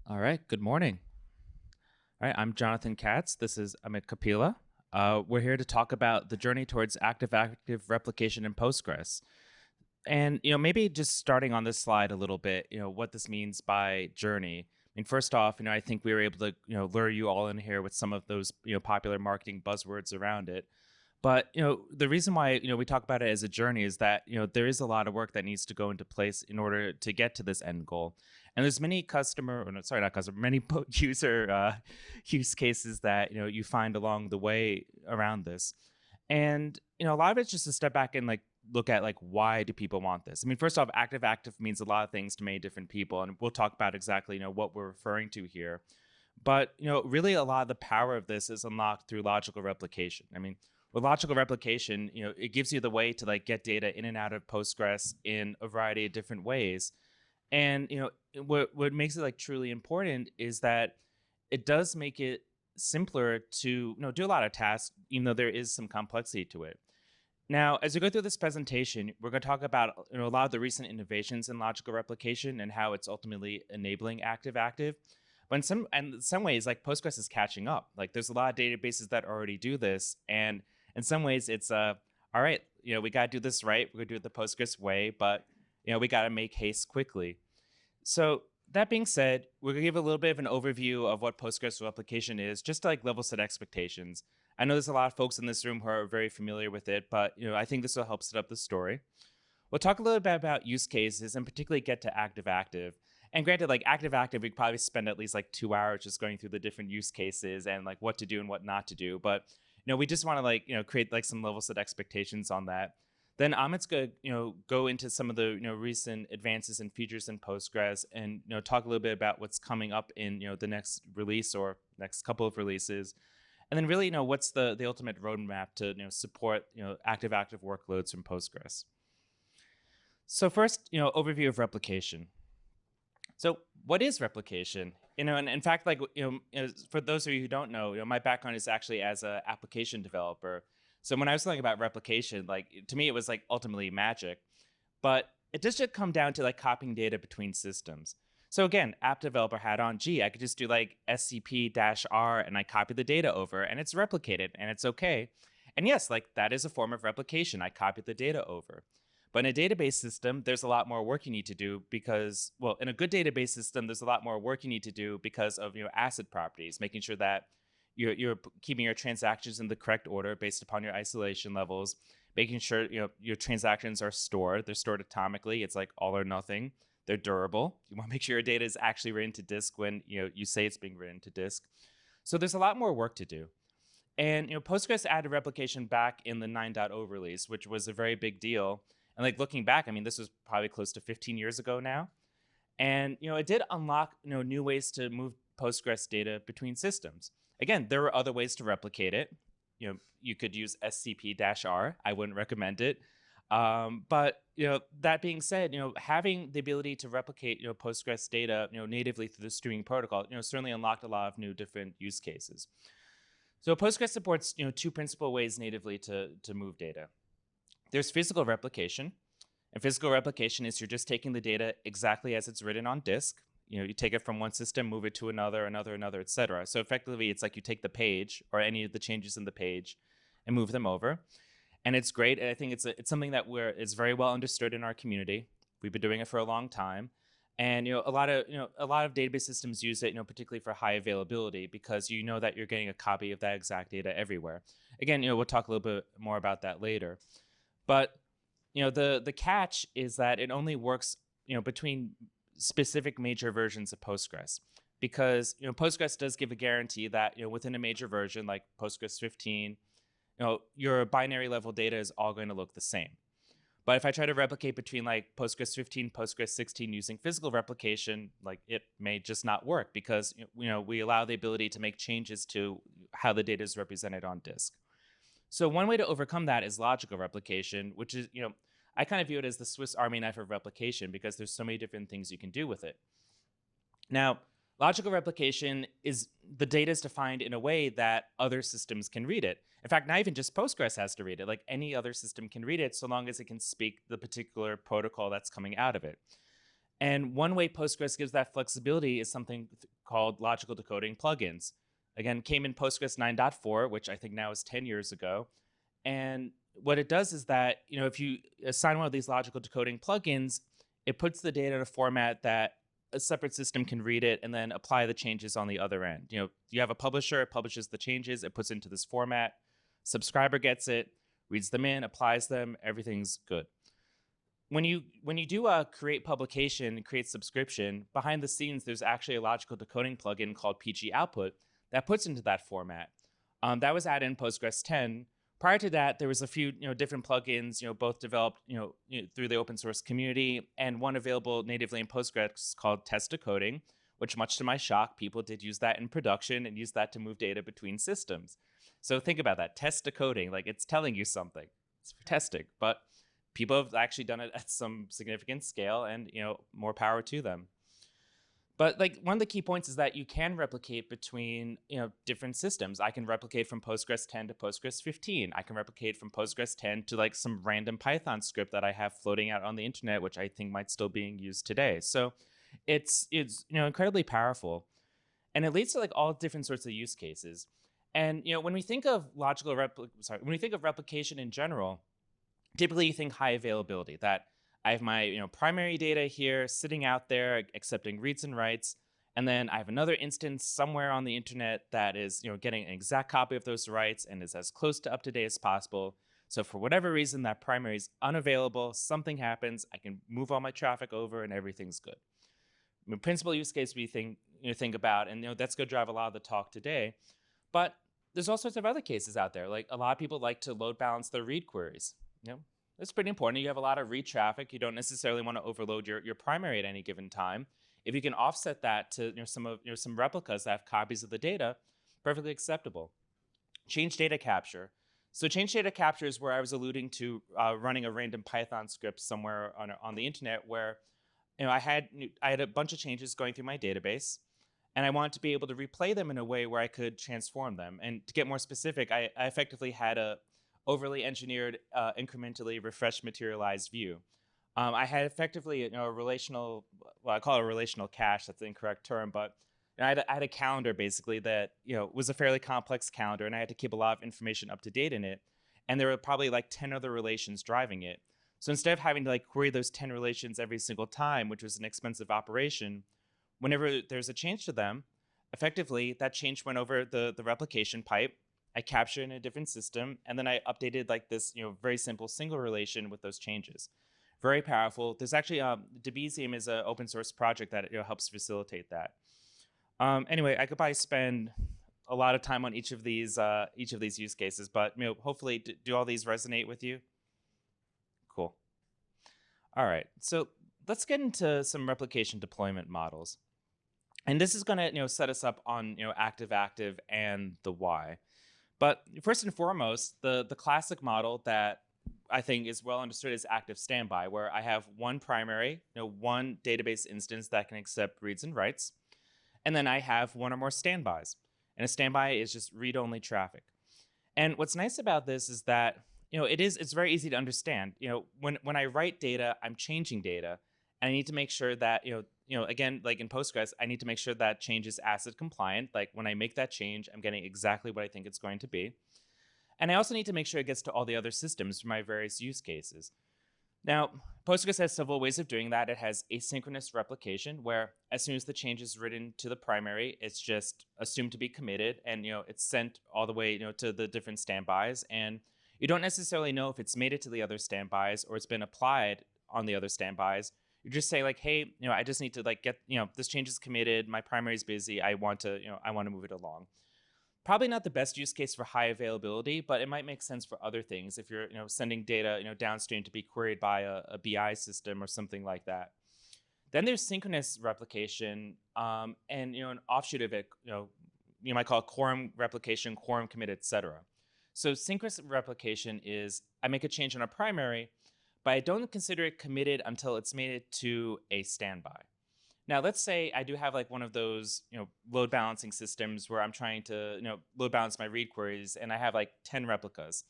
All right, good morning. All right, I'm Jonathan Katz. This is Amit Kapila. We're here to talk about the journey towards active replication in Postgres. And maybe just starting on this slide a little bit, what this means by journey. I mean, first off, I think we were able to, lure you all in here with some of those, popular marketing buzzwords around it. But the reason why we talk about it as a journey is that there is a lot of work that needs to go into place in order to get to this end goal. And there's many customer, or no, sorry, not customer, many user use cases that you find along the way around this. And a lot of it's just to step back and like look at like why do people want this? I mean, first off, active means a lot of things to many different people, and we'll talk about exactly what we're referring to here. But really, a lot of the power of this is unlocked through logical replication. I mean, with logical replication, it gives you the way to like get data in and out of Postgres in a variety of different ways. And what makes it like truly important is that it does make it simpler to do a lot of tasks, even though there is some complexity to it. Now, as we go through this presentation, we're going to talk about a lot of the recent innovations in logical replication and how it's ultimately enabling active. But in some ways, like Postgres is catching up. Like there's a lot of databases that already do this, and in some ways, it's all right. We got to do this right. We're gonna do it the Postgres way, but we got to make haste quickly. So that being said, we're gonna give a little bit of an overview of what Postgres replication is, just to like level set expectations. I know there's a lot of folks in this room who are very familiar with it, but I think this will help set up the story. We'll talk a little bit about use cases and particularly get to active. And granted, like active, we could probably spend at least like 2 hours just going through the different use cases and like what to do and what not to do. But we just want to like create like some level set expectations on that. Then Amit's gonna go into some of the recent advances and features in Postgres and talk a little bit about what's coming up in the next release or next couple of releases. And then really what's the ultimate roadmap to support active workloads from Postgres. So first, overview of replication. So what is replication? And in fact, like for those of you who don't know, my background is actually as an application developer. So when I was thinking about replication, like to me, it was like ultimately magic, but it does just come down to like copying data between systems. So again, app developer hat on, gee, I could just do like scp-r and I copy the data over and it's replicated and it's okay. And yes, like that is a form of replication. I copied the data over. But in a database system, there's a lot more work you need to do because, well, in a good database system, there's a lot more work you need to do because of ACID properties, making sure that you're keeping your transactions in the correct order based upon your isolation levels, making sure your transactions are stored. They're stored atomically. It's like all or nothing. They're durable. You want to make sure your data is actually written to disk when you say it's being written to disk. So there's a lot more work to do. And Postgres added replication back in the 9.0 release, which was a very big deal. And like looking back, I mean, this was probably close to 15 years ago now. And it did unlock new ways to move Postgres data between systems. Again, there were other ways to replicate it. You could use scp-r. I wouldn't recommend it. But that being said, having the ability to replicate Postgres data natively through the streaming protocol certainly unlocked a lot of new different use cases. So Postgres supports two principal ways natively to move data. There's physical replication, and physical replication is you're just taking the data exactly as it's written on disk. You take it from one system, move it to another, et cetera. So effectively, it's like you take the page or any of the changes in the page and move them over. And it's great. And I think it's something that is very well understood in our community. We've been doing it for a long time. And a lot of database systems use it, particularly for high availability, because that you're getting a copy of that exact data everywhere. Again, we'll talk a little bit more about that later. But the catch is that it only works between specific major versions of Postgres, because Postgres does give a guarantee that within a major version like Postgres 15, your binary level data is all going to look the same. But if I try to replicate between like Postgres 15, Postgres 16 using physical replication, like it may just not work because we allow the ability to make changes to how the data is represented on disk. So one way to overcome that is logical replication, which is, I kind of view it as the Swiss Army knife of replication because there's so many different things you can do with it. Now, logical replication is the data is defined in a way that other systems can read it. In fact, not even just Postgres has to read it. Like any other system can read it so long as it can speak the particular protocol that's coming out of it. And one way Postgres gives that flexibility is something called logical decoding plugins. Again, came in Postgres 9.4, which I think now is 10 years ago. And what it does is that, if you assign one of these logical decoding plugins, it puts the data in a format that a separate system can read it and then apply the changes on the other end. You have a publisher, it publishes the changes, it puts into this format, subscriber gets it, reads them in, applies them, everything's good. When you do a create publication, create subscription, behind the scenes, there's actually a logical decoding plugin called PG output that puts into that format. That was added in Postgres 10. Prior to that, there was a few different plugins, both developed through the open source community, and one available natively in Postgres called test decoding, which much to my shock, people did use that in production and use that to move data between systems. So think about that, test decoding, like it's telling you something. It's for testing, but people have actually done it at some significant scale, and more power to them. But like one of the key points is that you can replicate between different systems. I can replicate from Postgres 10 to Postgres 15. I can replicate from Postgres 10 to like some random Python script that I have floating out on the internet, which I think might still being used today. So it's incredibly powerful, and it leads to like all different sorts of use cases. And when we think of when we think of replication in general, typically you think high availability, that I have my primary data here sitting out there accepting reads and writes, and then I have another instance somewhere on the internet that is getting an exact copy of those writes and is as close to up to date as possible. So for whatever reason that primary is unavailable, something happens, I can move all my traffic over and everything's good. Principal use case we think about, and that's going to drive a lot of the talk today. But there's all sorts of other cases out there. Like a lot of people like to load balance their read queries. It's pretty important. You have a lot of read traffic. You don't necessarily want to overload your primary at any given time. If you can offset that to some replicas that have copies of the data, perfectly acceptable. Change data capture. So change data capture is where I was alluding to running a random Python script somewhere on the internet where I had a bunch of changes going through my database, and I wanted to be able to replay them in a way where I could transform them. And to get more specific, I effectively had a overly engineered, incrementally refreshed materialized view. I had effectively a relational, well, I call it a relational cache, that's the incorrect term, but I had a calendar basically that was a fairly complex calendar, and I had to keep a lot of information up to date in it. And there were probably like 10 other relations driving it. So instead of having to like query those 10 relations every single time, which was an expensive operation, whenever there's a change to them, effectively that change went over the replication pipe. I captured it in a different system, and then I updated like this very simple single relation with those changes. Very powerful. There's actually Debezium is an open source project that helps facilitate that. Anyway, I could probably spend a lot of time on each of these use cases, but hopefully do all these resonate with you? Cool. All right, so let's get into some replication deployment models. And this is going to set us up on active-active and the why. But first and foremost, the classic model that I think is well understood is active standby, where I have one primary, one database instance that can accept reads and writes, and then I have one or more standbys. And a standby is just read-only traffic. And what's nice about this is that it's very easy to understand. When I write data, I'm changing data, and I need to make sure that again, like in Postgres, I need to make sure that change is ACID compliant. Like when I make that change, I'm getting exactly what I think it's going to be. And I also need to make sure it gets to all the other systems for my various use cases. Now, Postgres has several ways of doing that. It has asynchronous replication, where as soon as the change is written to the primary, it's just assumed to be committed, and it's sent all the way to the different standbys. And you don't necessarily know if it's made it to the other standbys or it's been applied on the other standbys. You just say like, hey, I just need to like get, this change is committed. My primary is busy. I want to move it along. Probably not the best use case for high availability, but it might make sense for other things if you're, sending data, downstream to be queried by a BI system or something like that. Then there's synchronous replication, and an offshoot of it, you might call it quorum replication, quorum commit, etc. So synchronous replication is I make a change on a primary, but I don't consider it committed until it's made it to a standby. Now, let's say I do have like one of those, load balancing systems where I'm trying to, load balance my read queries, and I have like 10 replicas.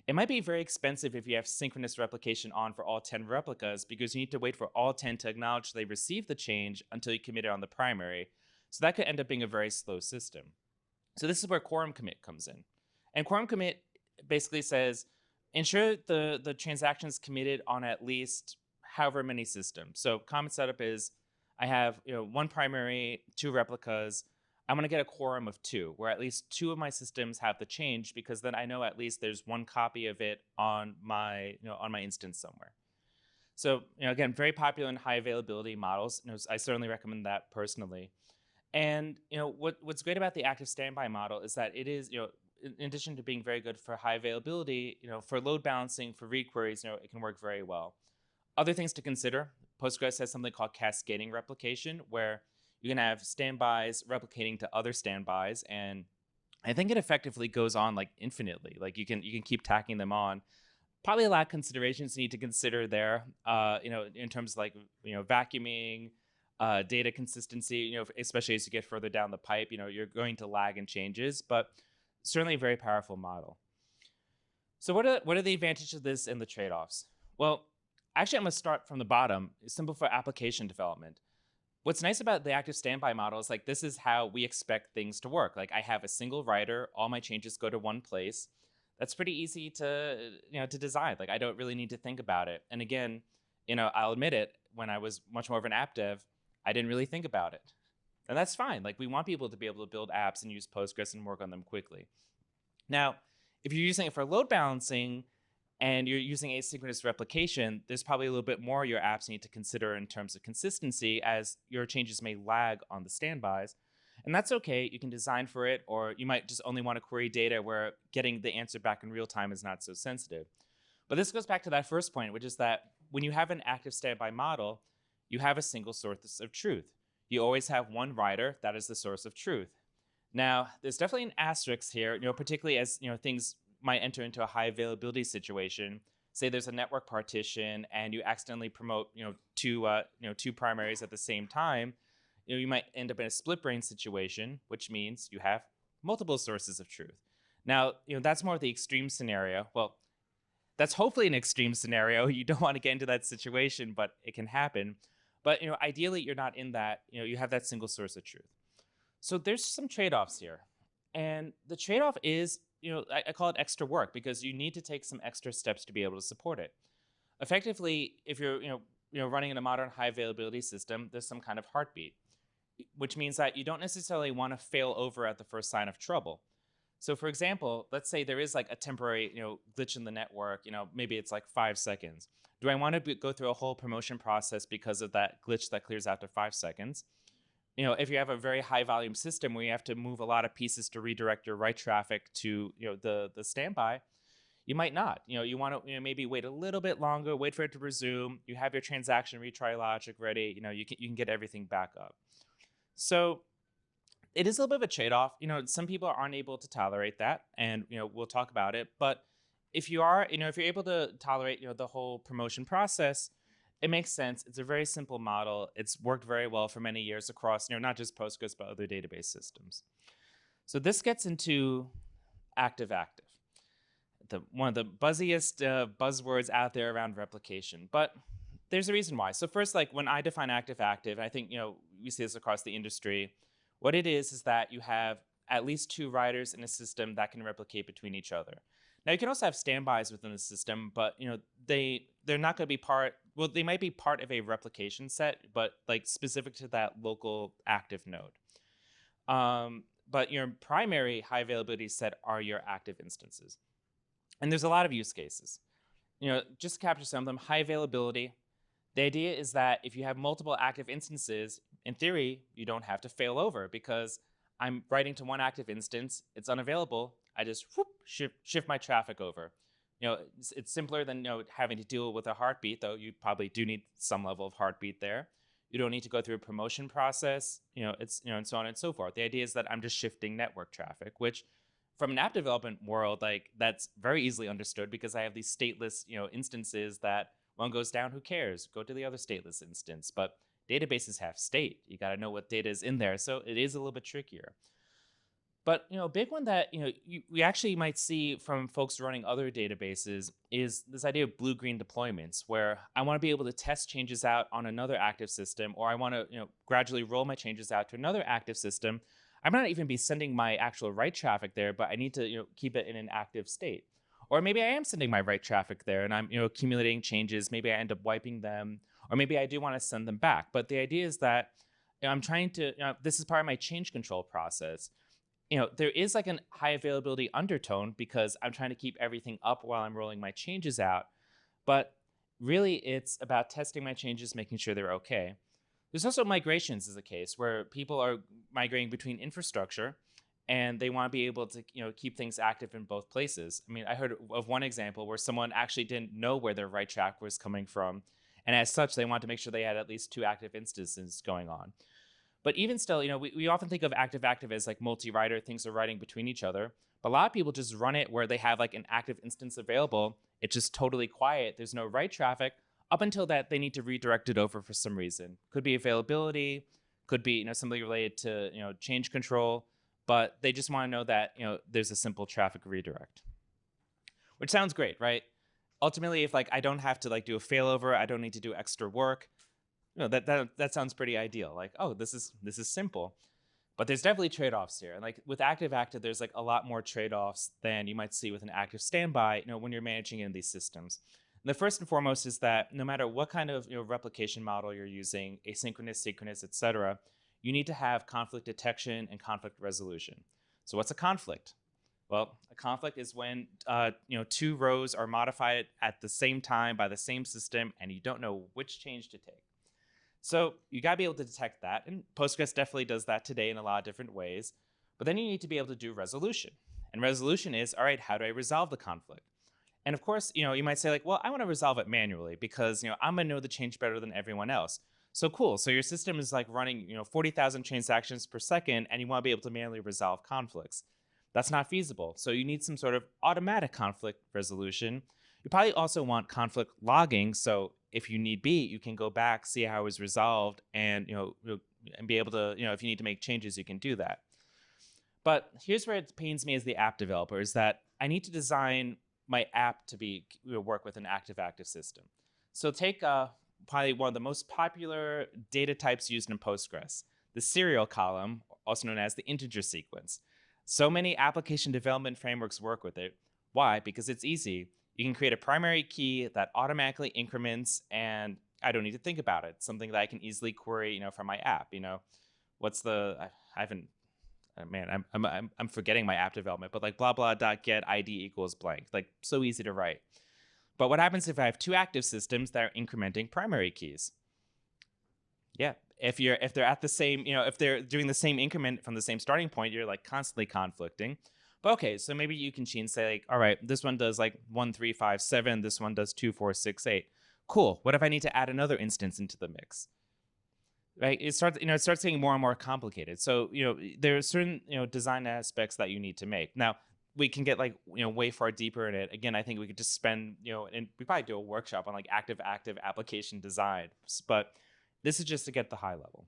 It might be very expensive if you have synchronous replication on for all 10 replicas, because you need to wait for all 10 to acknowledge they received the change until you commit it on the primary. So that could end up being a very slow system. So this is where quorum commit comes in. And quorum commit basically says, ensure the transaction is committed on at least however many systems. So common setup is I have one primary, two replicas. I'm going to get a quorum of two, where at least two of my systems have the change, because then I know at least there's one copy of it on my on my instance somewhere. So again, very popular in high availability models. I certainly recommend that personally. And what's great about the active standby model is that it is in addition to being very good for high availability, for load balancing, for read queries, it can work very well. Other things to consider: Postgres has something called cascading replication, where you can have standbys replicating to other standbys, and I think it effectively goes on like infinitely. Like you can keep tacking them on. Probably a lot of considerations you need to consider there, in terms of like vacuuming, data consistency. Especially as you get further down the pipe, you're going to lag in changes, but certainly a very powerful model. So what are the advantages of this and the trade-offs? Well, actually, I'm going to start from the bottom. It's simple for application development. What's nice about the active standby model is like this is how we expect things to work. Like I have a single writer, all my changes go to one place. That's pretty easy to to design. Like I don't really need to think about it. And again, I'll admit it, when I was much more of an app dev, I didn't really think about it. And that's fine. Like we want people to be able to build apps and use Postgres and work on them quickly. Now, if you're using it for load balancing and you're using asynchronous replication, there's probably a little bit more your apps need to consider in terms of consistency, as your changes may lag on the standbys. And that's okay. You can design for it, or you might just only want to query data where getting the answer back in real time is not so sensitive. But this goes back to that first point, which is that when you have an active standby model, you have a single source of truth. You always have one writer that is the source of truth. Now, there's definitely an asterisk here, particularly as things might enter into a high availability situation. Say there's a network partition and you accidentally promote two primaries at the same time. You might end up in a split brain situation, which means you have multiple sources of truth. Now, that's more of the extreme scenario. Well, that's hopefully an extreme scenario. You don't want to get into that situation, but it can happen. But ideally, you're not in that. You have that single source of truth. So there's some trade-offs here, and the trade-off is, I call it extra work, because you need to take some extra steps to be able to support it. Effectively, if you're running in a modern high availability system, there's some kind of heartbeat, which means that you don't necessarily want to fail over at the first sign of trouble. So for example, let's say there is like a temporary glitch in the network. Maybe it's like 5 seconds. Do I want to go through a whole promotion process because of that glitch that clears after 5 seconds? If you have a very high volume system where you have to move a lot of pieces to redirect your write traffic to the standby, you might not. You want to maybe wait a little bit longer, wait for it to resume. You have your transaction retry logic ready. You can get everything back up. So it is a little bit of a trade-off. Some people aren't able to tolerate that, and we'll talk about it. But if you are, if you're able to tolerate the whole promotion process, it makes sense. It's a very simple model. It's worked very well for many years across, not just Postgres, but other database systems. So this gets into active-active, one of the buzziest buzzwords out there around replication. But there's a reason why. So first, like when I define active-active, I think we see this across the industry. What it is that you have at least two writers in a system that can replicate between each other. Now you can also have standbys within the system, but they're not going to be well, they might be part of a replication set, but like specific to that local active node. But your primary high availability set are your active instances. And there's a lot of use cases. Just to capture some of them: high availability. The idea is that if you have multiple active instances, in theory, you don't have to fail over, because I'm writing to one active instance, it's unavailable, I just shift my traffic over. It's simpler than having to deal with a heartbeat, though you probably do need some level of heartbeat there. You don't need to go through a promotion process, it's and so on and so forth. The idea is that I'm just shifting network traffic, which from an app development world, like that's very easily understood, because I have these stateless instances that one goes down, who cares? Go to the other stateless instance. But databases have state. You got to know what data is in there. So it is a little bit trickier. But a big one that we actually might see from folks running other databases is this idea of blue-green deployments, where I want to be able to test changes out on another active system, or I want to gradually roll my changes out to another active system. I might not even be sending my actual write traffic there, but I need to keep it in an active state. Or maybe I am sending my write traffic there, and I'm accumulating changes. Maybe I end up wiping them, or maybe I do want to send them back. But the idea is that I'm trying to. This is part of my change control process. There is like a high availability undertone because I'm trying to keep everything up while I'm rolling my changes out. But really, it's about testing my changes, making sure they're okay. There's also migrations as a case where people are migrating between infrastructure and they want to be able to keep things active in both places. I mean, I heard of one example where someone actually didn't know where their write track was coming from. And as such, they wanted to make sure they had at least 2 active instances going on. But even still, we often think of active-active as like multi-writer, things are writing between each other. But a lot of people just run it where they have like an active instance available. It's just totally quiet. There's no write traffic up until that they need to redirect it over for some reason. Could be availability, could be something related to change control, but they just want to know that there's a simple traffic redirect, which sounds great, right? Ultimately, if like I don't have to like do a failover, I don't need to do extra work. That sounds pretty ideal. Like, oh, this is simple. But there's definitely trade-offs here. And like with active-active, there's like a lot more trade-offs than you might see with an active standby, when you're managing in these systems. And the first and foremost is that no matter what kind of replication model you're using, asynchronous, synchronous, etc., you need to have conflict detection and conflict resolution. So what's a conflict? Well, a conflict is when 2 rows are modified at the same time by the same system, and you don't know which change to take. So you got to be able to detect that, and Postgres definitely does that today in a lot of different ways. But then you need to be able to do resolution. And resolution is, all right, how do I resolve the conflict? And of course, you might say like, well, I want to resolve it manually because I'm going to know the change better than everyone else. So cool. So your system is like running 40,000 transactions per second, and you want to be able to manually resolve conflicts. That's not feasible. So you need some sort of automatic conflict resolution. You probably also want conflict logging. So if you need be, you can go back, see how it was resolved, and and be able to, if you need to make changes, you can do that. But here's where it pains me as the app developer is that I need to design my app to be work with an active-active system. So take probably one of the most popular data types used in Postgres, the serial column, also known as the integer sequence. So many application development frameworks work with it. Why? Because it's easy. You can create a primary key that automatically increments, and I don't need to think about it. Something that I can easily query, from my app. What's the? I haven't. Man, I'm forgetting my app development, but like blah blah dot get ID equals blank. Like so easy to write. But what happens if I have 2 active systems that are incrementing primary keys? Yeah, if they're at the same, if they're doing the same increment from the same starting point, you're like constantly conflicting. But okay, so maybe you can say like, all right, this one does like 1, 3, 5, 7. This one does 2, 4, 6, 8. Cool. What if I need to add another instance into the mix? Right? It starts getting more and more complicated. So there are certain design aspects that you need to make. Now we can get like way far deeper in it. Again, I think we could just spend and we probably do a workshop on like active application design. But this is just to get the high level.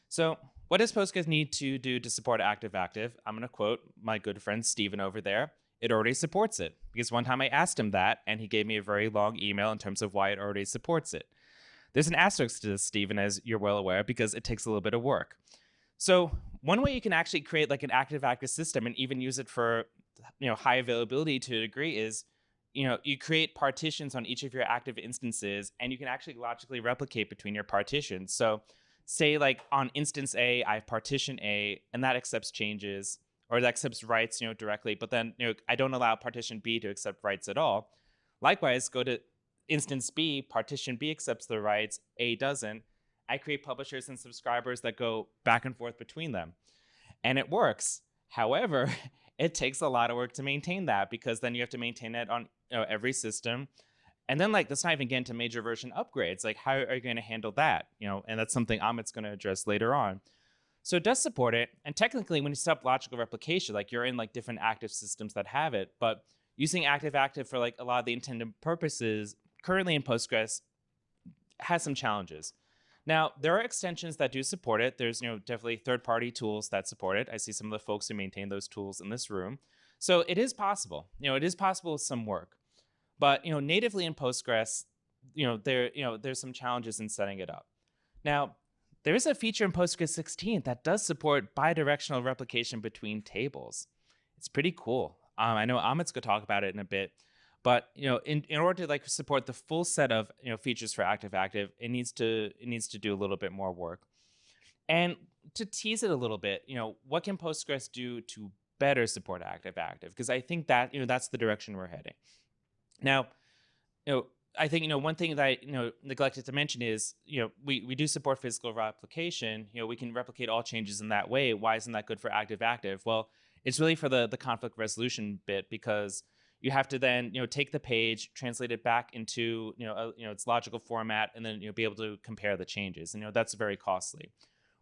So what does Postgres need to do to support active-active? I'm going to quote my good friend Steven over there. It already supports it. Because one time I asked him that, and he gave me a very long email in terms of why it already supports it. There's an asterisk to this, Steven, as you're well aware, because it takes a little bit of work. So one way you can actually create like an active-active system and even use it for high availability to a degree is you create partitions on each of your active instances, and you can actually logically replicate between your partitions. So say like on instance A, I have partition A, and that accepts changes, or that accepts writes, directly, but then I don't allow partition B to accept writes at all. Likewise, go to instance B, partition B accepts the writes, A doesn't. I create publishers and subscribers that go back and forth between them. And it works. However, it takes a lot of work to maintain that, because then you have to maintain it on every system. And then like let's not even get into major version upgrades. Like how are you going to handle that? And that's something Amit's going to address later on. So it does support it. And technically when you set up logical replication, like you're in like different active systems that have it, but using active-active for like a lot of the intended purposes currently in Postgres has some challenges. Now, there are extensions that do support it. There's, definitely third-party tools that support it. I see some of the folks who maintain those tools in this room. So it is possible. It is possible with some work. But, natively in Postgres, there's some challenges in setting it up. Now, there is a feature in Postgres 16 that does support bidirectional replication between tables. It's pretty cool. I know Amit's going to talk about it in a bit, but in order to like support the full set of features for active-active, it needs to do a little bit more work. And to tease it a little bit, what can Postgres do to better support active-active? Because I think that that's the direction we're heading. Now, I think one thing that I neglected to mention is we do support physical replication. We can replicate all changes in that way. Why isn't that good for active-active? Well, it's really for the conflict resolution bit, because you have to then take the page, translate it back into its logical format, and then be able to compare the changes. And that's very costly.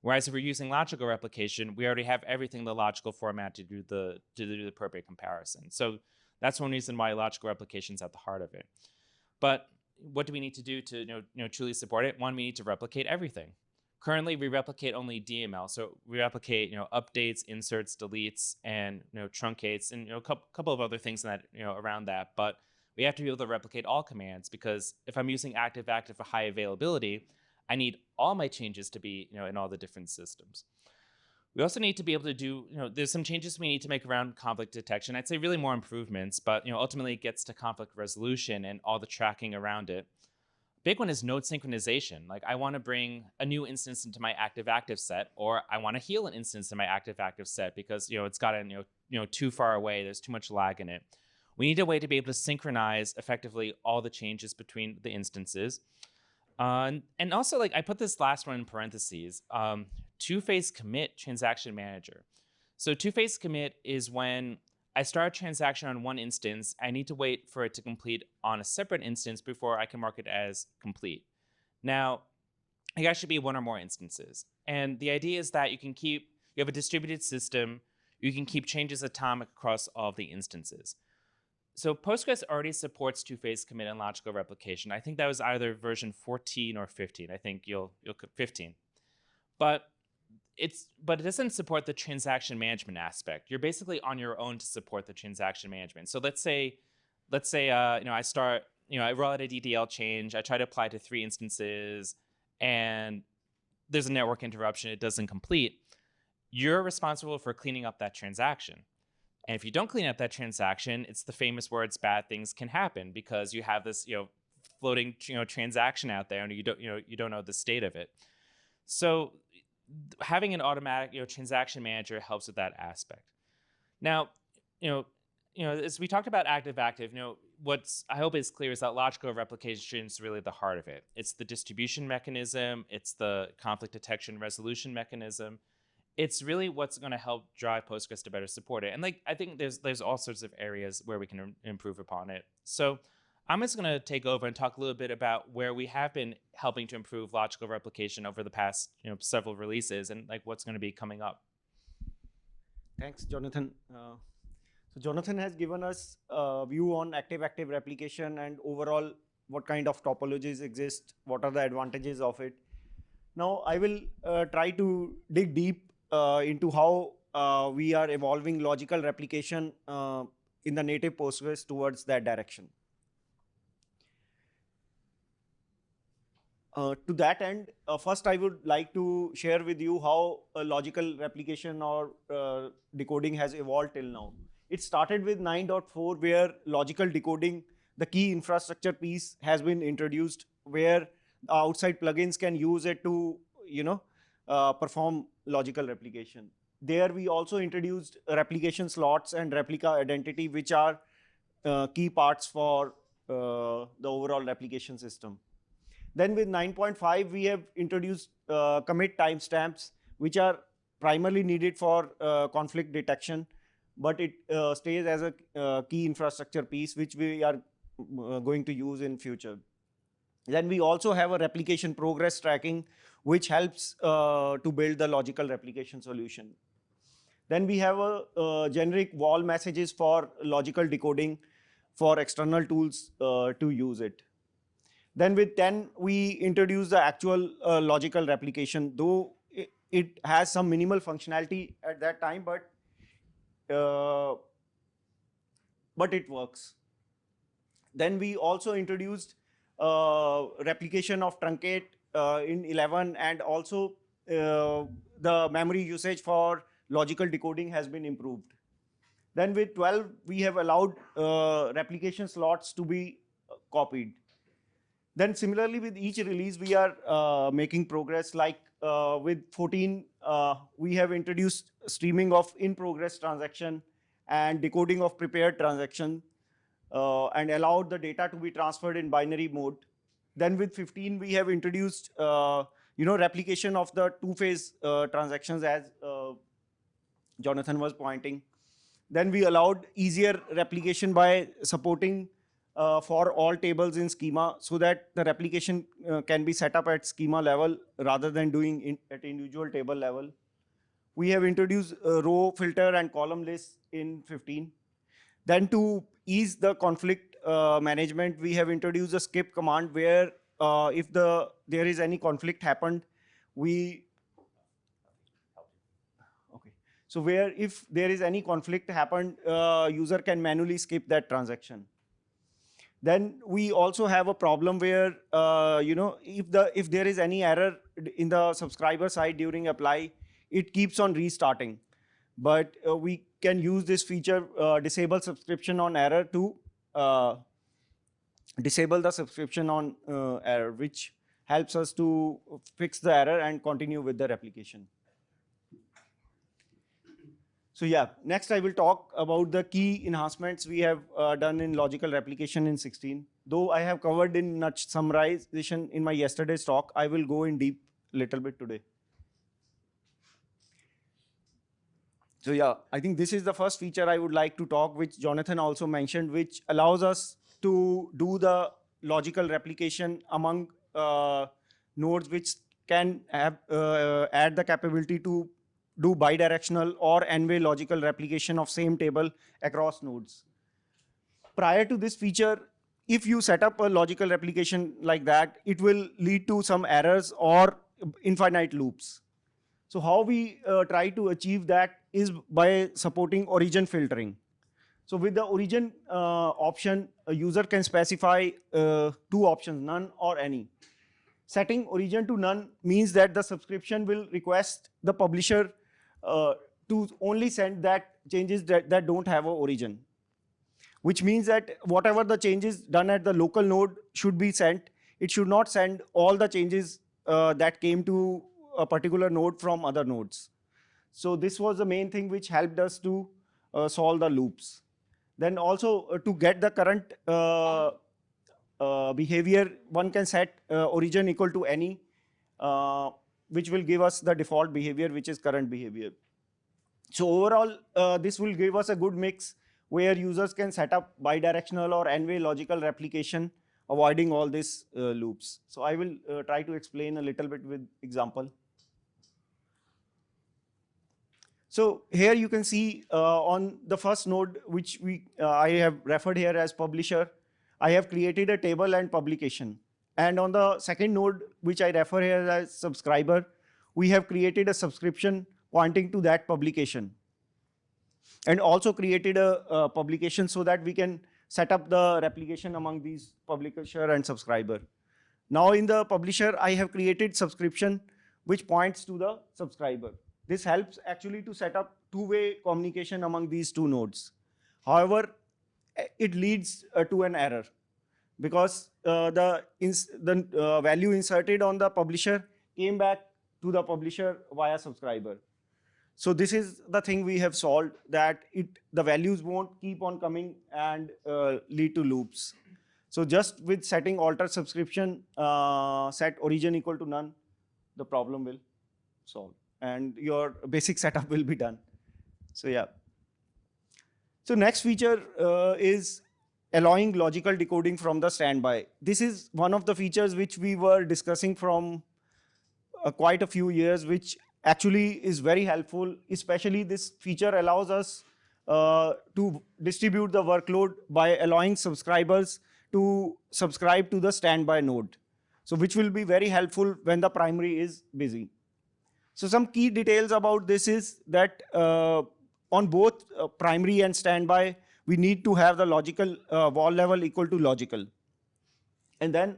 Whereas if we're using logical replication, we already have everything in the logical format to do the appropriate comparison. So that's one reason why logical replication is at the heart of it. But what do we need to do to truly support it? One, we need to replicate everything. Currently, we replicate only DML. So we replicate updates, inserts, deletes, and truncates, and a couple of other things that around that. But we have to be able to replicate all commands, because if I'm using active-active for high availability, I need all my changes to be in all the different systems. We also need to be able to do, there's some changes we need to make around conflict detection. I'd say really more improvements, but ultimately it gets to conflict resolution and all the tracking around it. Big one is node synchronization. Like, I want to bring a new instance into my active-active set, or I want to heal an instance in my active-active set because it's gotten too far away. There's too much lag in it. We need a way to be able to synchronize effectively all the changes between the instances. And also, like, I put this last one in parentheses. Two-phase commit transaction manager. So two-phase commit is when I start a transaction on one instance, I need to wait for it to complete on a separate instance before I can mark it as complete. Now, it actually be one or more instances. And the idea is that you have a distributed system, you can keep changes atomic across all of the instances. So Postgres already supports two-phase commit and logical replication. I think that was either version 14 or 15. I think you'll 15. But it doesn't support the transaction management aspect. You're basically on your own to support the transaction management. So let's say I start, I roll out a DDL change, I try to apply to 3 instances, and there's a network interruption, it doesn't complete. You're responsible for cleaning up that transaction. And if you don't clean up that transaction, it's the famous words, bad things can happen, because you have this floating transaction out there, and you don't know the state of it. So having an automatic transaction manager helps with that aspect. Now, as we talked about active-active, what's I hope is clear is that logical replication is really the heart of it. It's the distribution mechanism, it's the conflict detection resolution mechanism. It's really what's going to help drive Postgres to better support it. And I think there's all sorts of areas where we can improve upon it. So I'm just going to take over and talk a little bit about where we have been helping to improve logical replication over the past several releases, and what's going to be coming up. Thanks, Jonathan. So Jonathan has given us a view on active-active replication and overall what kind of topologies exist, what are the advantages of it. Now I will try to dig deep into how we are evolving logical replication in the native Postgres towards that direction. To that end, first I would like to share with you how logical replication or decoding has evolved till now. It started with 9.4, where logical decoding, the key infrastructure piece, has been introduced, where outside plugins can use it to perform logical replication. There we also introduced replication slots and replica identity, which are key parts for the overall replication system. Then with 9.5, we have introduced commit timestamps, which are primarily needed for conflict detection, but it stays as a key infrastructure piece, which we are going to use in future. Then we also have a replication progress tracking, which helps to build the logical replication solution. Then we have a generic wall messages for logical decoding for external tools to use it. Then with 10, we introduce the actual logical replication, though it has some minimal functionality at that time, uh, but it works. Then we also introduced replication of truncate in 11, and also the memory usage for logical decoding has been improved. Then with 12, we have allowed replication slots to be copied. Then similarly with each release, we are making progress. Like with 14, we have introduced streaming of in-progress transaction and decoding of prepared transaction, and allowed the data to be transferred in binary mode. Then with 15, we have introduced replication of the two-phase transactions, as Jonathan was pointing. Then we allowed easier replication by supporting for all tables in schema, so that the replication can be set up at schema level rather than doing at individual table level. We have introduced row filter and column lists in 15. Then to ease the conflict management, we have introduced a skip command where if there is any conflict happened, so where if there is any conflict happened, user can manually skip that transaction. Then we also have a problem where if there is any error in the subscriber side during apply, it keeps on restarting. But we can use this feature, disable subscription on error, to disable the subscription on error, which helps us to fix the error and continue with the replication. So yeah, next I will talk about the key enhancements we have done in logical replication in 16. Though I have covered in much summarization in my yesterday's talk, I will go in deep little bit today. So yeah, I think this is the first feature I would like to talk, which Jonathan also mentioned, which allows us to do the logical replication among nodes, which can have add the capability to do bidirectional or n-way logical replication of same table across nodes. Prior to this feature, if you set up a logical replication like that, it will lead to some errors or infinite loops. So how we try to achieve that is by supporting origin filtering. So with the origin option, a user can specify two options, none or any. Setting origin to none means that the subscription will request the publisher to only send that changes that don't have an origin, which means that whatever the changes done at the local node should be sent. It should not send all the changes that came to a particular node from other nodes. So this was the main thing which helped us to solve the loops. Then also to get the current behavior, one can set origin equal to any, which will give us the default behavior, which is current behavior. So overall, this will give us a good mix where users can set up bidirectional or n-way logical replication, avoiding all these loops. So I will try to explain a little bit with example. So here you can see on the first node, which I have referred here as publisher, I have created a table and publication. And on the second node, which I refer here as subscriber, we have created a subscription pointing to that publication. And also created a publication so that we can set up the replication among these publisher and subscriber. Now in the publisher, I have created subscription which points to the subscriber. This helps actually to set up two-way communication among these two nodes. However, it leads to an error, because the value inserted on the publisher came back to the publisher via subscriber. So this is the thing we have solved, that the values won't keep on coming and lead to loops. So just with setting alter subscription, set origin equal to none, the problem will solve and your basic setup will be done. So yeah. So next feature is allowing logical decoding from the standby. This is one of the features which we were discussing from quite a few years, which actually is very helpful. Especially this feature allows us to distribute the workload by allowing subscribers to subscribe to the standby node. So which will be very helpful when the primary is busy. So some key details about this is that on both primary and standby, we need to have the logical wall level equal to logical. And then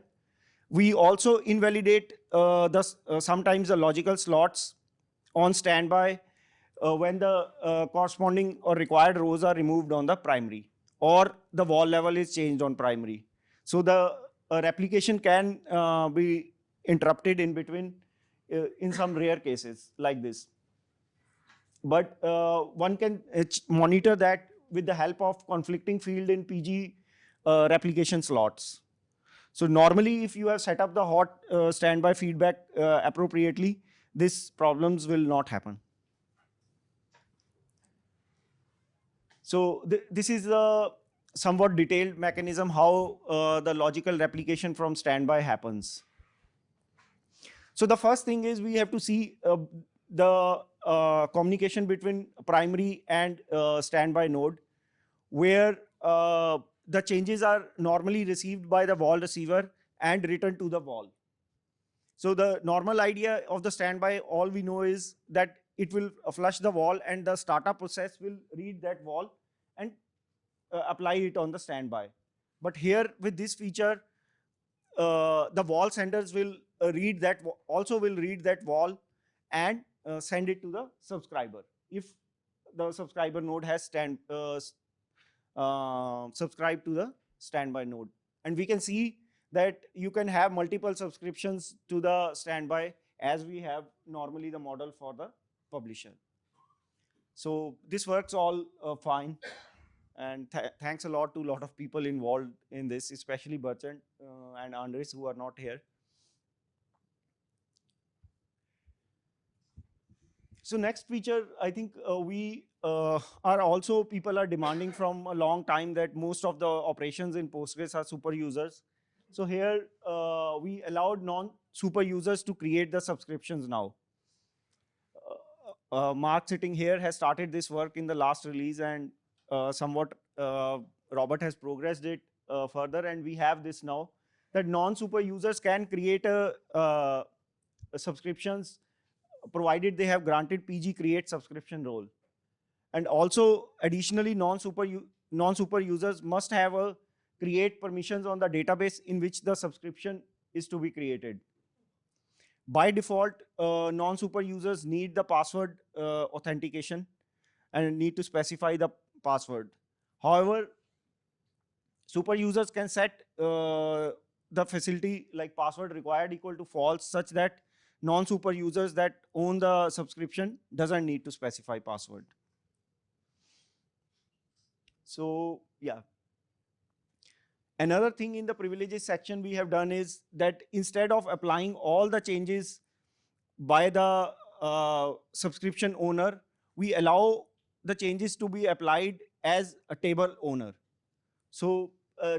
we also invalidate sometimes the logical slots on standby when the corresponding or required rows are removed on the primary, or the wall level is changed on primary. So the replication can be interrupted in between in some rare cases like this. But one can monitor that with the help of conflicting field in PG replication slots. So normally, if you have set up the hot standby feedback appropriately, these problems will not happen. So this is a somewhat detailed mechanism how the logical replication from standby happens. So the first thing is we have to see the communication between primary and standby node, where the changes are normally received by the wall receiver and returned to the wall. So the normal idea of the standby, all we know is that it will flush the wall and the startup process will read that wall and apply it on the standby. But here with this feature, the wall senders will read that, also will read that wall and send it to the subscriber if the subscriber node has subscribed to the standby node. And we can see that you can have multiple subscriptions to the standby as we have normally the model for the publisher. So this works all fine. And thanks a lot to a lot of people involved in this, especially Bertrand and Andres, who are not here. So next feature, I think we are also, people are demanding from a long time that most of the operations in Postgres are super users. So here we allowed non-super users to create the subscriptions now. Mark sitting here has started this work in the last release, and somewhat Robert has progressed it further, and we have this now that non-super users can create subscriptions provided they have granted PG create subscription role. And also additionally, non-super users must have a create permissions on the database in which the subscription is to be created. By default, non-super users need the password authentication and need to specify the password. However, super users can set the facility like password required equal to false, such that non-super users that own the subscription doesn't need to specify password. So yeah. Another thing in the privileges section we have done is that instead of applying all the changes by the subscription owner, we allow the changes to be applied as a table owner. So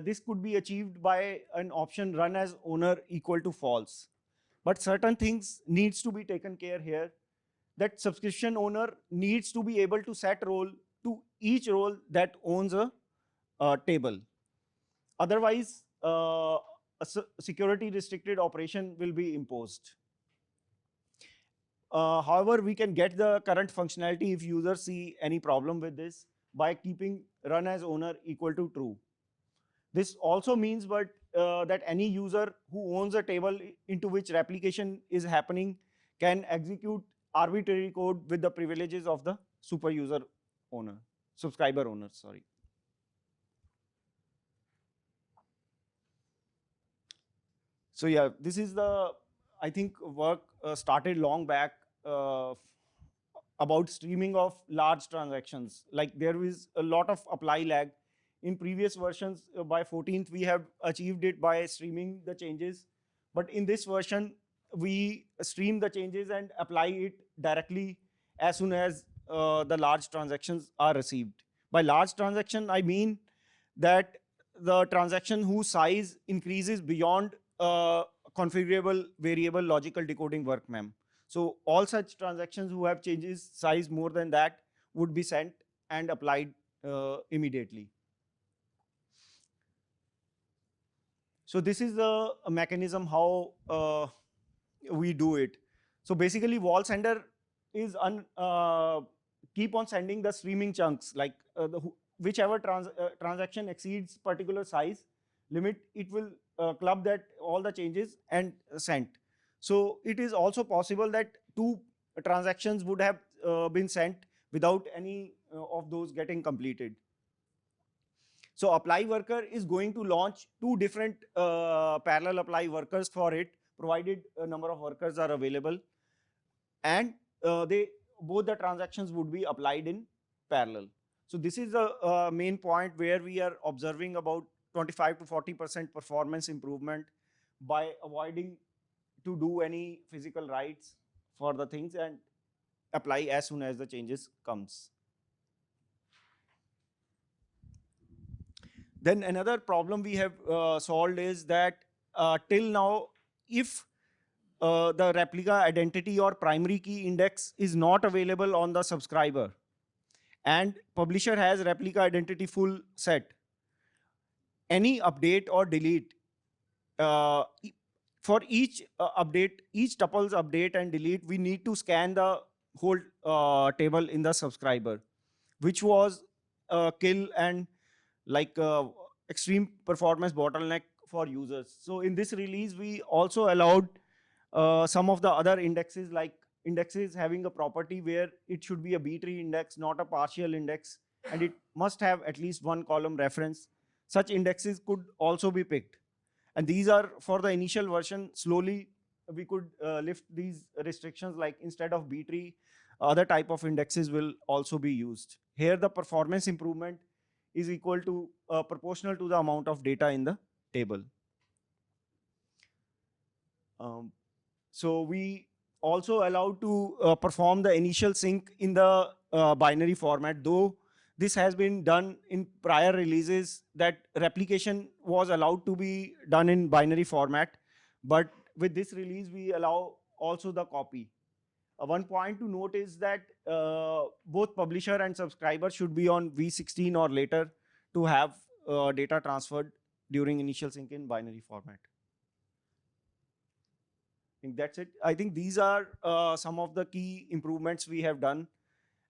this could be achieved by an option run as owner equal to false. But certain things needs to be taken care here, that subscription owner needs to be able to set role to each role that owns a table. Otherwise, a security restricted operation will be imposed. However, we can get the current functionality if users see any problem with this by keeping run as owner equal to true. This also means that any user who owns a table into which replication is happening can execute arbitrary code with the privileges of the super user owner, subscriber owner, sorry. So yeah, this is the, I think, work started long back about streaming of large transactions. Like there is a lot of apply lag. In previous versions, by 14th, we have achieved it by streaming the changes. But in this version, we stream the changes and apply it directly as soon as the large transactions are received. By large transaction, I mean that the transaction whose size increases beyond configurable variable logical decoding work mem. So all such transactions who have changes size more than that would be sent and applied immediately. So this is a mechanism how we do it. So basically, wall sender is keep on sending the streaming chunks, like whichever transaction exceeds particular size limit, it will club that all the changes and sent. So it is also possible that two transactions would have been sent without any of those getting completed. So apply worker is going to launch two different parallel apply workers for it, provided a number of workers are available, and they both the transactions would be applied in parallel. So this is the main point where we are observing about 25 to 40% performance improvement by avoiding to do any physical writes for the things and apply as soon as the changes comes. Then another problem we have solved is that till now, if the replica identity or primary key index is not available on the subscriber and publisher has replica identity full set, any update or delete, uh, for each update, each tuples update and delete, we need to scan the whole table in the subscriber, which was kill and like extreme performance bottleneck for users. So in this release, we also allowed some of the other indexes, like indexes having a property where it should be a B-tree index, not a partial index, and it must have at least one column reference. Such indexes could also be picked. And these are for the initial version. Slowly, we could lift these restrictions, like instead of B-tree, other type of indexes will also be used. Here, the performance improvement is equal to proportional to the amount of data in the table. Um, so we also allowed to perform the initial sync in the binary format, though this has been done in prior releases, that replication was allowed to be done in binary format. But with this release, we allow also the copy. One point to note is that both publisher and subscriber should be on v16 or later to have data transferred during initial sync in binary format. I think that's it. I think these are some of the key improvements we have done.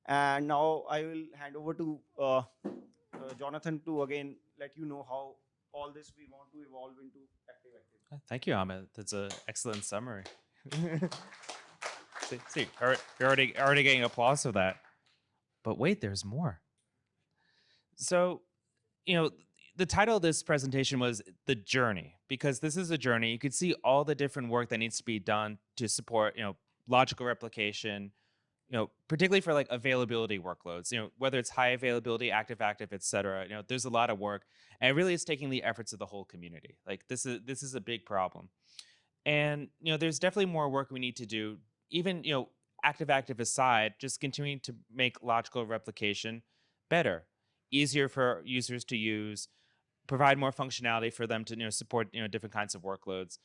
And now I will hand over to Jonathan to again let you know how all this we want to evolve into active. Thank you, Amit. That's an excellent summary. see, you're already getting applause for that. But wait, there's more. So, the title of this presentation was The Journey, because this is a journey. You could see all the different work that needs to be done to support, logical replication, particularly for like availability workloads, whether it's high availability, active, et cetera, there's a lot of work, and it really is taking the efforts of the whole community. Like this is a big problem. And, there's definitely more work we need to do, even, active aside, just continuing to make logical replication better, easier for users to use, provide more functionality for them to support different kinds of workloads.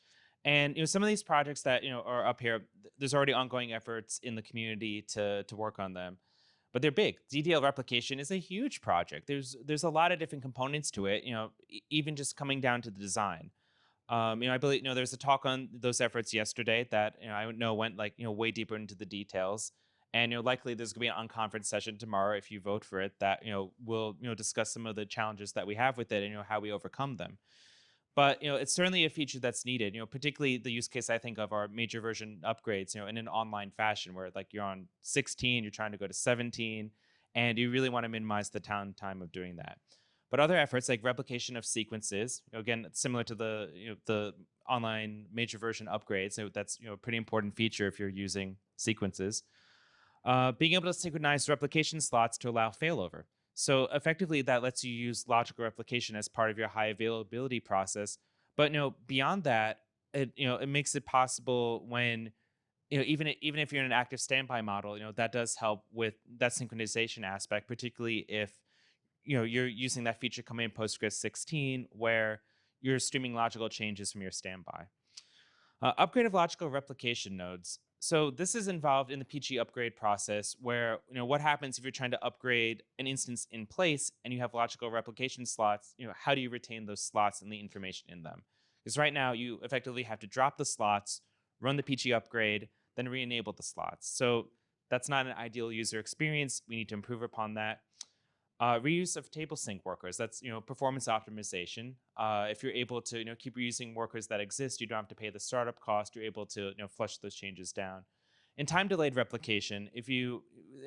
And some of these projects that are up here, there's already ongoing efforts in the community to work on them, but they're big. DDL replication is a huge project. There's a lot of different components to it, even just coming down to the design. I believe there's a talk on those efforts yesterday that I know went like way deeper into the details. And likely there's gonna be an unconference session tomorrow if you vote for it that we'll discuss some of the challenges that we have with it and how we overcome them. But it's certainly a feature that's needed. Particularly the use case I think of are major version upgrades. In an online fashion where like you're on 16, you're trying to go to 17, and you really want to minimize the time of doing that. But other efforts like replication of sequences, again similar to the online major version upgrades. So that's a pretty important feature if you're using sequences. Being able to synchronize replication slots to allow failover. So effectively, that lets you use logical replication as part of your high availability process. But beyond that, it makes it possible when even if you're in an active standby model, that does help with that synchronization aspect, particularly if you're using that feature coming in Postgres 16, where you're streaming logical changes from your standby. Upgrade of logical replication nodes. So this is involved in the PG upgrade process where, what happens if you're trying to upgrade an instance in place and you have logical replication slots, how do you retain those slots and the information in them? Because right now you effectively have to drop the slots, run the PG upgrade, then re-enable the slots. So that's not an ideal user experience. We need to improve upon that. Reuse of table sync workers. That's performance optimization. If you're able to keep reusing workers that exist, you don't have to pay the startup cost. You're able to flush those changes down. And time delayed replication.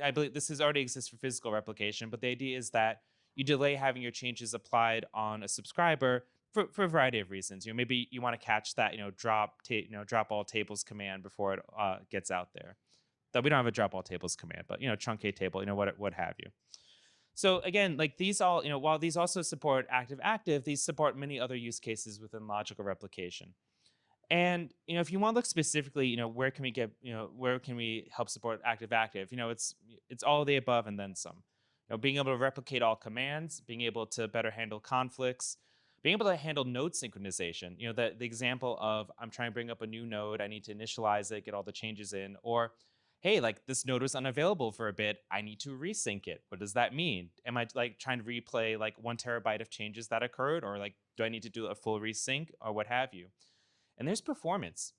I believe this already exists for physical replication, but the idea is that you delay having your changes applied on a subscriber for a variety of reasons. Maybe you want to catch that drop all tables command before it gets out there. That we don't have a drop all tables command, but truncate table, what have you. So again, like these all, while these also support active-active, these support many other use cases within logical replication. And if you want to look specifically, where can we get, where can we help support active-active? It's all of the above and then some. Being able to replicate all commands, being able to better handle conflicts, being able to handle node synchronization. The example of I'm trying to bring up a new node, I need to initialize it, get all the changes in, or hey, like this node was unavailable for a bit, I need to resync it. What does that mean? Am I like trying to replay like 1 terabyte of changes that occurred, or like do I need to do a full resync or what have you? And there's performance.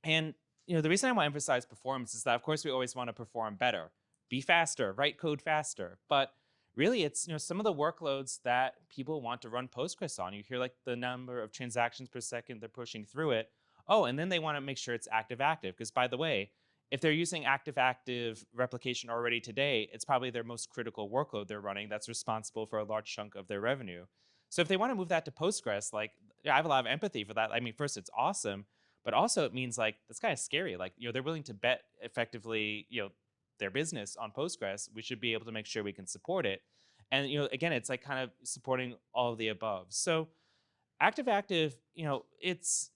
And the reason I want to emphasize performance is that of course we always want to perform better, be faster, write code faster. But really it's some of the workloads that people want to run Postgres on. You hear like the number of transactions per second they're pushing through it. Oh, and then they want to make sure it's active-active. Because by the way, if they're using active-active replication already today, it's probably their most critical workload they're running that's responsible for a large chunk of their revenue. So if they want to move that to Postgres, like I have a lot of empathy for that. I mean, first, it's awesome, but also it means like that's kind of scary. Like, they're willing to bet effectively, their business on Postgres. We should be able to make sure we can support it. And, again, it's like kind of supporting all of the above. So active-active, it's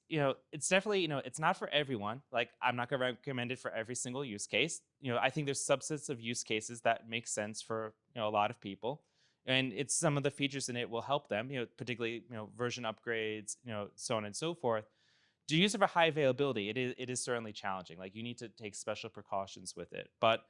definitely, it's not for everyone. Like, I'm not going to recommend it for every single use case. I think there's subsets of use cases that make sense for, a lot of people. And it's some of the features in it will help them, particularly, version upgrades, so on and so forth. To use it for high availability, it is certainly challenging. Like, you need to take special precautions with it. But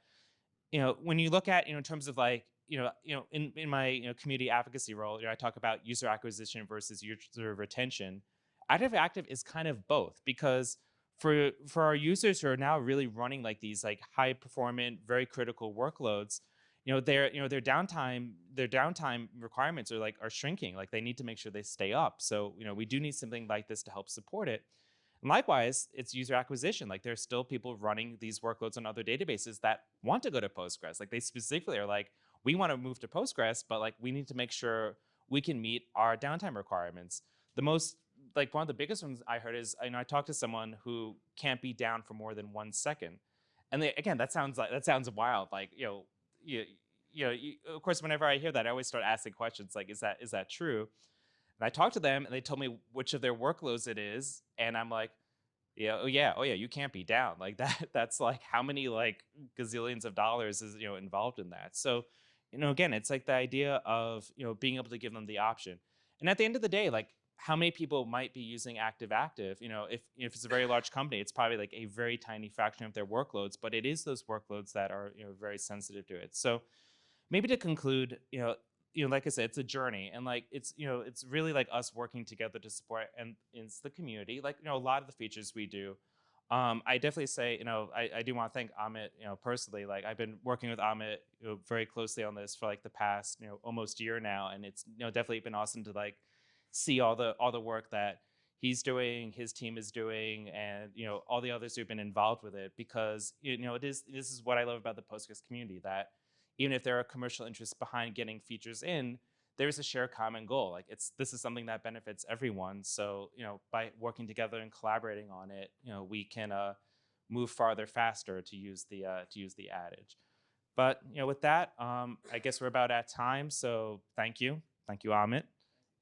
when you look at, in terms of like, in my community advocacy role, I talk about user acquisition versus user retention. Active-active is kind of both, because for our users who are now really running like these like high performant, very critical workloads, their downtime requirements are shrinking. Like, they need to make sure they stay up. So we do need something like this to help support it. And likewise, it's user acquisition. Like, there's still people running these workloads on other databases that want to go to Postgres. Like, they specifically are like, we want to move to Postgres, but like we need to make sure we can meet our downtime requirements. The most, like, one of the biggest ones I heard is, I talked to someone who can't be down for more than 1 second. And again, that sounds wild. Like, of course, whenever I hear that, I always start asking questions like, is that true? And I talked to them and they told me which of their workloads it is. And I'm like, oh yeah, you can't be down. Like that's like how many like gazillions of dollars is, involved in that. So, again, it's like the idea of, being able to give them the option. And at the end of the day, like, how many people might be using active-active? If it's a very large company, it's probably like a very tiny fraction of their workloads, but it is those workloads that are, very sensitive to it. So maybe to conclude, like I said, it's a journey, and like it's really like us working together to support, and it's the community. Like, a lot of the features we do. I definitely say, I do want to thank Amit, personally. Like, I've been working with Amit, very closely on this for like the past, almost year now, and it's definitely been awesome to like see all the work that he's doing, his team is doing, and all the others who've been involved with it, because this is what I love about the Postgres community, that even if there are commercial interests behind getting features in, there's a shared common goal. Like, this is something that benefits everyone. So by working together and collaborating on it, we can move farther faster, to use the adage. But with that, I guess we're about at time. So thank you, Amit,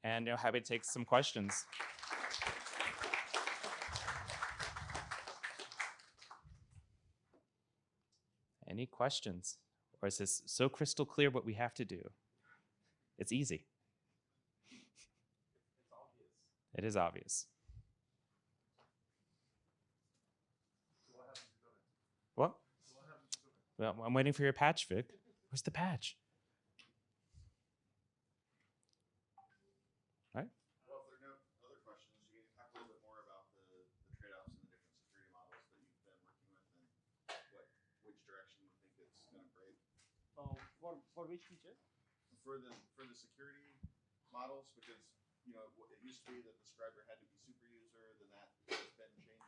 and happy to take some questions. Any questions? Or is this so crystal clear what we have to do? It's easy. It's obvious. It is obvious. What? Well, I'm waiting for your patch, Vic. Where's the patch? Right? Well, if there are no other questions, you can have For which feature? For the security models, because it used to be that the scriber had to be super user, then that has been changing, and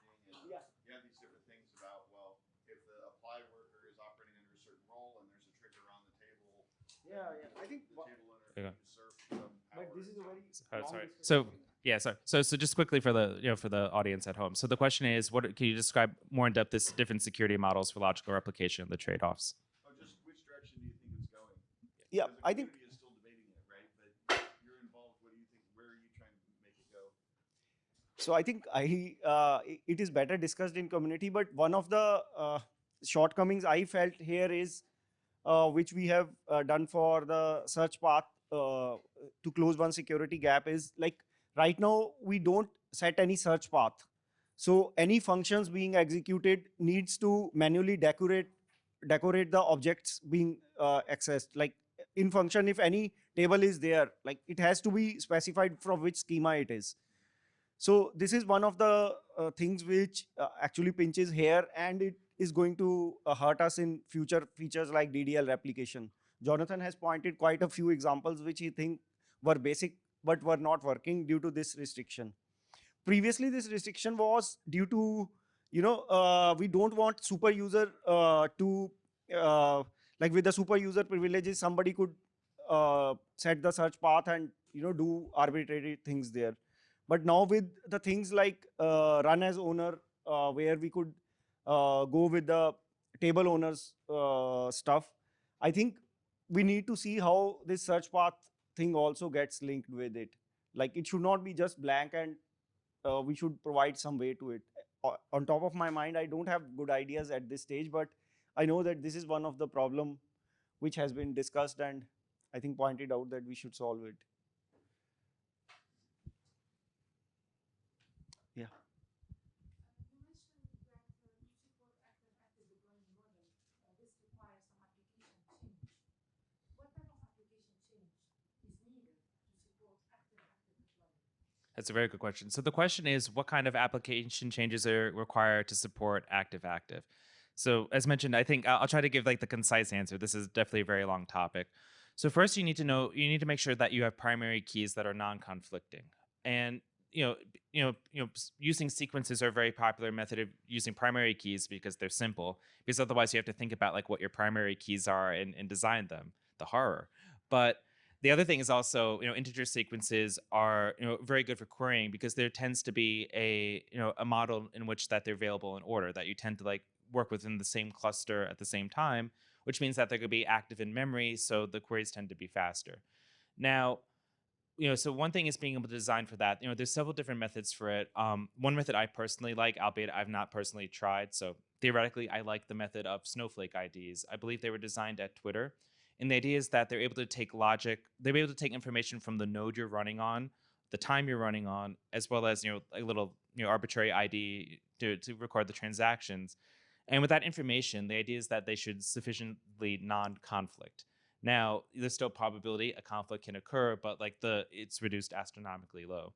Yeah. you have these different things about, well, if the apply worker is operating under a certain role and there's a trigger on the table, Yeah. I think the table owner Okay. can usurp some power. but this is a very long Sorry. discussion. So just quickly for the for the audience at home. So the question is, what can you describe more in depth this different security models for logical replication and the trade-offs? Oh, just which direction do you think it's going? Yeah, Because the I think community is still debating it, right? But you're involved. What do you think? Where are you trying to make it go? so. I think it is better discussed in community. But one of the shortcomings I felt here is which we have done for the search path to close one security gap is like right now we don't set any search path. So any functions being executed needs to manually decorate the objects being accessed. Like in function, if any table is there, like it has to be specified from which schema it is. So this is one of the things which actually pinches here, and it is going to hurt us in future features like DDL replication. Jonathan has pointed quite a few examples which he think were basic but were not working due to this restriction. Previously, this restriction was due to we don't want super user to like with the super user privileges somebody could set the search path and do arbitrary things there. But now with the things like run as owner, where we could go with the table owners stuff, I think we need to see how this search path thing also gets linked with it. Like it should not be just blank, and we should provide some way to it. On top of my mind, I don't have good ideas at this stage, but I know that this is one of the problem which has been discussed and I think pointed out that we should solve it. Yeah. You mentioned that to support active deployment model, this requires some application change. What type of application change is needed to support active deployment? That's a very good question. So the question is, what kind of application changes are required to support active-active? So as mentioned, I think I'll try to give like the concise answer. This is definitely a very long topic. So first, you need to make sure that you have primary keys that are non-conflicting. And using sequences are a very popular method of using primary keys because they're simple. Because otherwise, you have to think about like what your primary keys are and design them. The horror. But the other thing is also, integer sequences are, very good for querying because there tends to be a model in which that they're available in order, that you tend to like work within the same cluster at the same time, which means that they're going to be active in memory, so the queries tend to be faster. Now, so one thing is being able to design for that. There's several different methods for it. One method I personally like, albeit I've not personally tried. So theoretically, I like the method of snowflake IDs. I believe they were designed at Twitter. And the idea is that they're able to take they're able to take information from the node you're running on, the time you're running on, as well as, a little, arbitrary ID to record the transactions. And with that information, the idea is that they should sufficiently non-conflict. Now, there's still probability a conflict can occur, but like it's reduced astronomically low.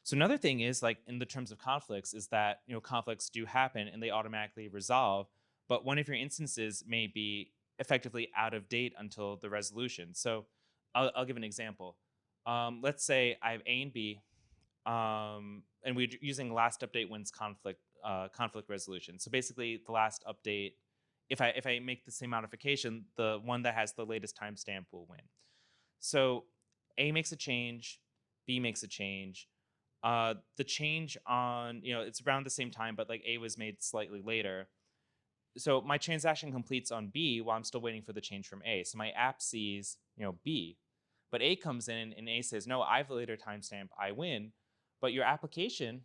So another thing is like in the terms of conflicts is that conflicts do happen and they automatically resolve, but one of your instances may be effectively out of date until the resolution. So I'll give an example. Let's say I have A and B, and we're using last update wins conflict resolution. So basically, the last update, if I make the same modification, the one that has the latest timestamp will win. So A makes a change, B makes a change. The change on, it's around the same time, but like A was made slightly later. So my transaction completes on B while I'm still waiting for the change from A. So my app sees, B, but A comes in and A says, no, I have a later timestamp, I win. But your application,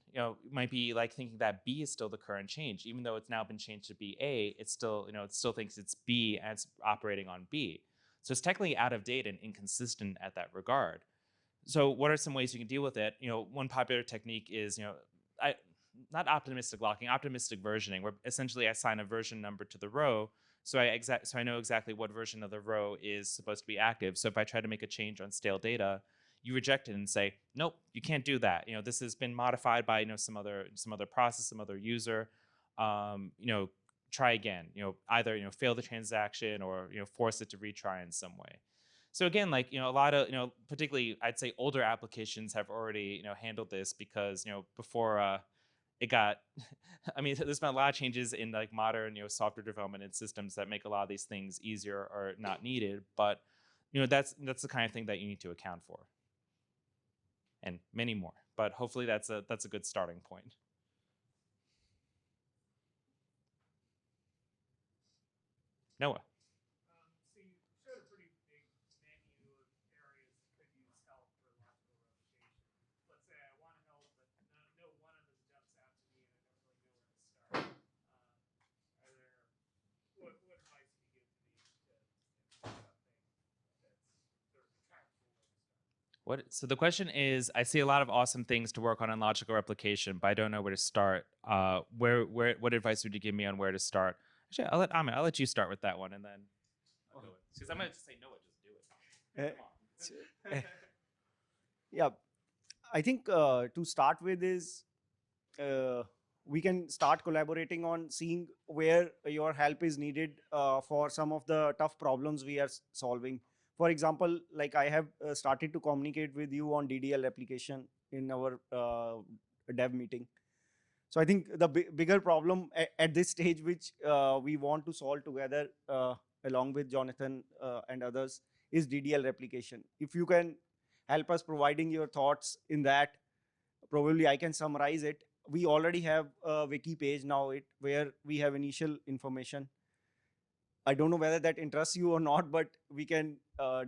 might be like thinking that B is still the current change, even though it's now been changed to be A. It still, it still thinks it's B and it's operating on B. So it's technically out of date and inconsistent at that regard. So what are some ways you can deal with it? One popular technique is, not optimistic locking, optimistic versioning, where essentially I assign a version number to the row, so I know exactly what version of the row is supposed to be active. So if I try to make a change on stale data, you reject it and say, nope, you can't do that. This has been modified by some other process, some other user. try again. Either fail the transaction or force it to retry in some way. So again, like a lot of particularly I'd say older applications have already handled this because before it got I mean there's been a lot of changes in like modern software development and systems that make a lot of these things easier or not needed, but that's the kind of thing that you need to account for, and many more. But hopefully that's a good starting point. Noah. So you showed a pretty big menu of areas that could use help for logical replication. Let's say I want to help, but no one of them jumps out to me, and I don't really know where to start. What advice do you give to me to something that's sort of practical way to start? So the question is, I see a lot of awesome things to work on in logical replication, but I don't know where to start. What advice would you give me on where to start? Actually, I'll let you start with that one, and then I'll go with, because I'm gonna just say Noah, just do it. Come on. Yeah, I think to start with is we can start collaborating on seeing where your help is needed for some of the tough problems we are solving. For example, like I have started to communicate with you on DDL application in our dev meeting. So I think the bigger problem at this stage, which we want to solve together along with Jonathan and others, is DDL replication. If you can help us providing your thoughts in that, probably I can summarize it. We already have a wiki page now where we have initial information. I don't know whether that interests you or not, but we can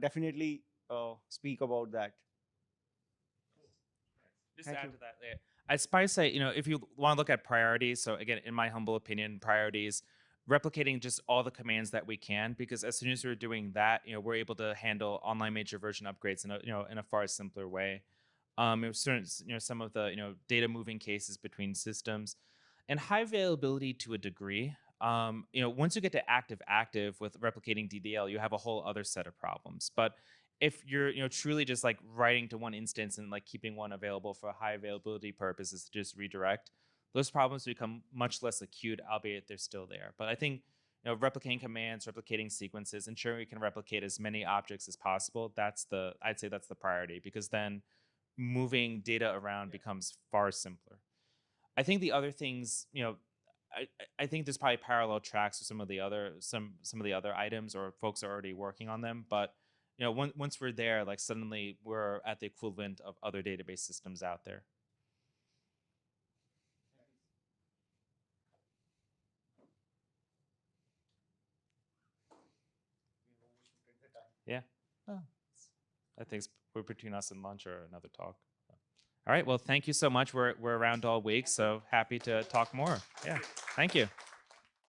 definitely speak about that. Just Thank to add you. to that, I'd probably say, if you want to look at priorities, so again, in my humble opinion, priorities, replicating just all the commands that we can, because as soon as we're doing that, we're able to handle online major version upgrades in a far simpler way. Certain, some of the data moving cases between systems, and high availability to a degree. Once you get to active with replicating DDL, you have a whole other set of problems. But if you're truly just like writing to one instance and like keeping one available for high availability purposes to just redirect, those problems become much less acute, albeit they're still there. But I think replicating commands, replicating sequences, ensuring we can replicate as many objects as possible, I'd say that's the priority, because then moving data around becomes far simpler. I think the other things, I think there's probably parallel tracks with some of the other items, or folks are already working on them. But once we're there, like suddenly we're at the equivalent of other database systems out there. Yeah. Oh, I think we're between us and lunch or another talk. All right. Well, thank you so much. We're around all week, so happy to talk more. Yeah. Thank you.